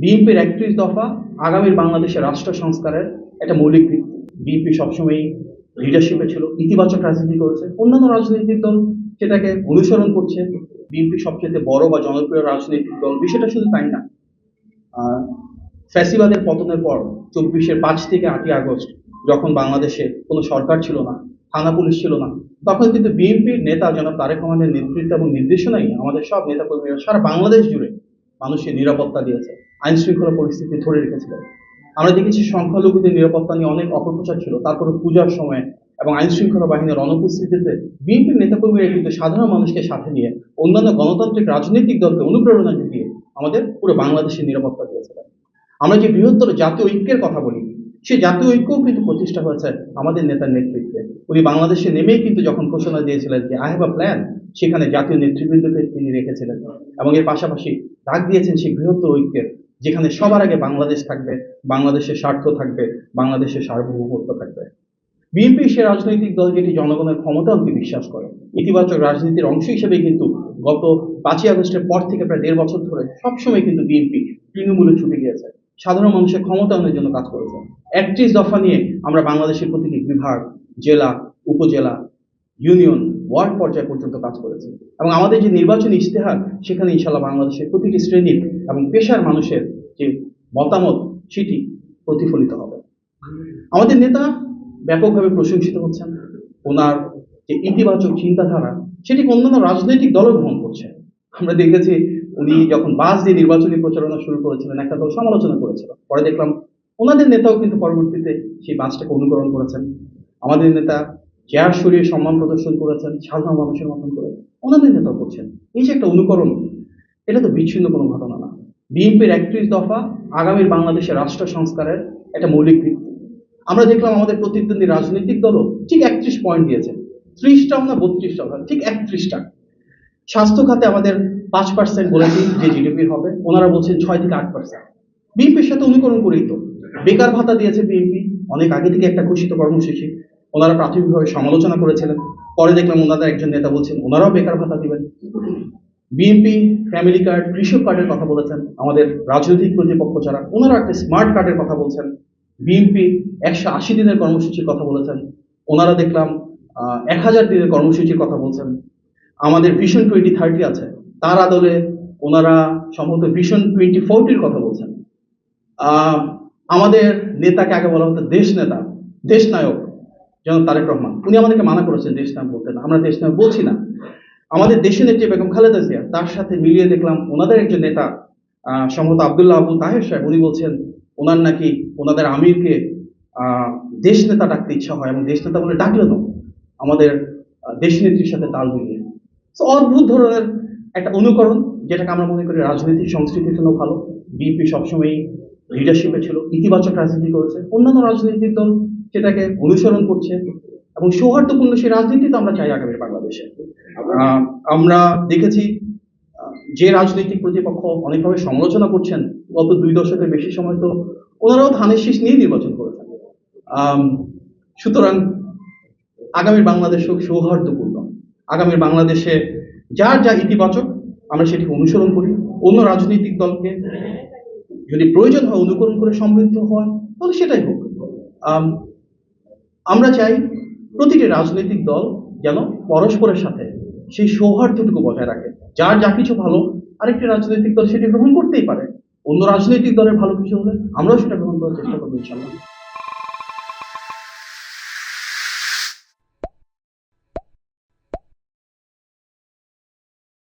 বিএনপির ৩১ দফা আগামীর বাংলাদেশের রাষ্ট্র সংস্কারের একটা মৌলিক ভিত্তি। বিএনপি সবসময়ই লিডারশিপে ছিল, ইতিবাচক রাজনীতি করেছে, অন্যান্য রাজনৈতিক দল সেটাকে অনুসরণ করছে। বিএনপি সবচেয়ে বড় বা জনপ্রিয় রাজনৈতিক দল, বিষয়টা শুধু তাই না। ফ্যাসিবাদের পতনের পর ২৪-এর ৫ থেকে ৮ই আগস্ট যখন বাংলাদেশে কোনো সরকার ছিল না, থানা পুলিশ ছিল না, তখন কিন্তু বিএনপির নেতা জনাব তারেক রহমানের নেতৃত্ব এবং নির্দেশনাই আমাদের সব নেতাকর্মীরা সারা বাংলাদেশ জুড়ে মানুষের নিরাপত্তা দিয়েছে, আইন শৃঙ্খলা পরিস্থিতি ধরে রেখেছিলেন। আমরা দেখেছি সংখ্যালঘুদের নিরাপত্তা নিয়ে অনেক অপপ্রচার ছিল, তারপরে পূজার সময় এবং আইন শৃঙ্খলা বাহিনীর অনুপস্থিতিতে বিএনপির নেতাকর্মীরা কিন্তু সাধারণ মানুষকে সাথে নিয়ে অন্যান্য গণতান্ত্রিক রাজনৈতিক দলকে অনুপ্রেরণা জুগিয়ে আমাদের পুরো বাংলাদেশের নিরাপত্তা দিয়েছিলেন। আমরা যে বৃহত্তর জাতীয় ঐক্যের কথা বলি, সেই জাতীয় ঐক্যও কিন্তু প্রতিষ্ঠা হয়েছে আমাদের নেতার নেতৃত্বে। উনি বাংলাদেশে নেমেই কিন্তু যখন ঘোষণা দিয়েছিলেন যে আই হ্যাভ আ প্ল্যান, সেখানে জাতীয় নেতৃবৃন্দকে তিনি রেখেছিলেন এবং এর পাশাপাশি ডাক দিয়েছেন সেই বৃহত্তর ঐক্যের, যেখানে সবার আগে বাংলাদেশ থাকবে, বাংলাদেশের স্বার্থ থাকবে, বাংলাদেশের সার্বভৌমত্ব থাকবে। বিএনপি সে রাজনৈতিক দল যেটি জনগণের ক্ষমতায়নকে বিশ্বাস করে, ইতিবাচক রাজনীতির অংশ হিসেবে কিন্তু গত ৫ই আগস্টের পর থেকে প্রায় ১.৫ বছর ধরে সবসময় কিন্তু বিএনপি তৃণমূলে ছুটে গিয়েছে, সাধারণ মানুষের ক্ষমতায়নের জন্য কাজ করেছে। ৩১ দফা নিয়ে আমরা বাংলাদেশের প্রতিটি বিভাগ, জেলা, উপজেলা, ইউনিয়ন, ওয়ার্ড পর্যায় পর্যন্ত কাজ করেছে এবং আমাদের যে নির্বাচনী ইশতেহার, সেখানে ইনশাল্লাহ বাংলাদেশের প্রতিটি শ্রেণীর এবং পেশার মানুষের যে মতামত সেটি প্রতিফলিত হবে। আমাদের নেতা ব্যাপকভাবে প্রশংসিত হচ্ছেন, ওনার যে ইতিবাচক চিন্তাধারা সেটি অন্যান্য রাজনৈতিক দলও গ্রহণ করছে। আমরা দেখেছি উনি যখন বাস দিয়ে নির্বাচনী প্রচারণা শুরু করেছিলেন, একটা দল সমালোচনা করেছিল, পরে দেখলাম ওনাদের নেতাও কিন্তু পরবর্তীতে সেই বাসটাকে অনুকরণ করেছেন। আমাদের নেতা চেয়ার সরিয়ে সম্মান প্রদর্শন করেছেন সাধারণ মানুষের মতন করে, ওনাদের নেতাও করছেন। এই যে একটা অনুকরণ, এটা তো বিচ্ছিন্ন কোনো ঘটনা না। বিএনপির ৩১ দফা আগামীর বাংলাদেশের রাষ্ট্র সংস্কারের একটা মৌলিক ভিত্তি। আমরা দেখলাম আমাদের প্রতিদ্বন্দ্বী রাজনৈতিক দলও ঠিক ৩১ পয়েন্ট দিয়েছে, ৩০টাও না ৩২টাও না, ঠিক ৩১টা। স্বাস্থ্য খাতে আমাদের ৫% বলেছি যে জিডিপির হবে, ওনারা বলছেন ৬ থেকে ৮%। বিএনপির সাথে অনুকরণ করেই তো বেকার ভাতা দিয়েছে বিএনপি, অনেক আগে থেকে একটা ঘোষিত কর্মসূচি। ওনারা প্রাথমিকভাবে সমালোচনা করেছিলেন, পরে দেখলাম ওনাদের একজন নেতা বলছেন ওনারাও বেকার ভাতা দিবেন। বিএনপি ফ্যামিলি কার্ড, কৃষক কার্ডের কথা বলেছেন। আমাদের রাজনৈতিক প্রতিপক্ষ যারা, ওনারা একটা স্মার্ট কার্ডের কথা বলছেন। বিএনপি ১৮০ দিনের কর্মসূচির কথা বলেছেন, ওনারা দেখলাম ১০০০ দিনের কর্মসূচির কথা বলছেন। আমাদের ভিশন 2030 আছে, তার আদলে ওনারা সম্ভবত ভিশন 2040-র কথা বলছেন। আমাদের নেতাকে আগে বলা হতো দেশ নেতা, দেশ নায়ক, যেমন তারেক রহমান, উনি আমাদেরকে মানা করেছেন দেশ নায়ক বলতে না, আমরা দেশ নায়ক বলছি না। আমাদের দেশের নেত্রী বেগম খালেদা জিয়া, তার সাথে মিলিয়ে দেখলাম ওনাদের একজন নেতা সম্ভবত আব্দুল্লাহ আবু তাহের সাহেব, উনি বলছেন ওনার নাকি ওনাদের আমিরকে দেশ নেতা ডাকতে ইচ্ছা হয় এবং দেশ নেতা বলে ডাকলেন আমাদের দেশ নেত্রীর সাথে তাল মিলিয়ে। অদ্ভুত ধরনের একটা অনুকরণ, যেটাকে আমরা মনে করি রাজনৈতিক সংস্কৃতির জন্য ভালো। বিএনপি সবসময়ই লিডারশিপে ছিল, ইতিবাচক রাজনীতি করেছে, অন্যান্য রাজনৈতিক দল সেটাকে অনুসরণ করছে এবং সৌহার্দ্যপূর্ণ সেই রাজনীতি তো আমরা চাই আগামী বাংলাদেশে। আমরা দেখেছি যে রাজনৈতিক প্রতিপক্ষ অনেকভাবে সমালোচনা করছেন, গত 2 দশকের বেশি সময় তো ওনারাও ধানের শীষ নিয়ে নির্বাচন করেছেন। সুতরাং আগামীর বাংলাদেশ হোক সৌহার্দ্যপূর্ণ, আগামীর বাংলাদেশে যার যা ইতিবাচক আমরা সেটিকে অনুসরণ করি, অন্য রাজনৈতিক দলকে যদি প্রয়োজন হয় অনুকরণ করে সমৃদ্ধ হওয়ার, তাহলে সেটাই হোক। আমরা চাই প্রতিটি রাজনৈতিক দল যেন পরস্পরের সাথে সেই সৌহার্দ্যটুকু বজায় রাখে। যার যা কিছু ভালো আরেকটি রাজনৈতিক দল সেটি গ্রহণ করতেই পারে, অন্য রাজনৈতিক দলের ভালো কিছু হলে আমরাও সেটা গ্রহণ করার চেষ্টা করবো ইনশাআল্লাহ।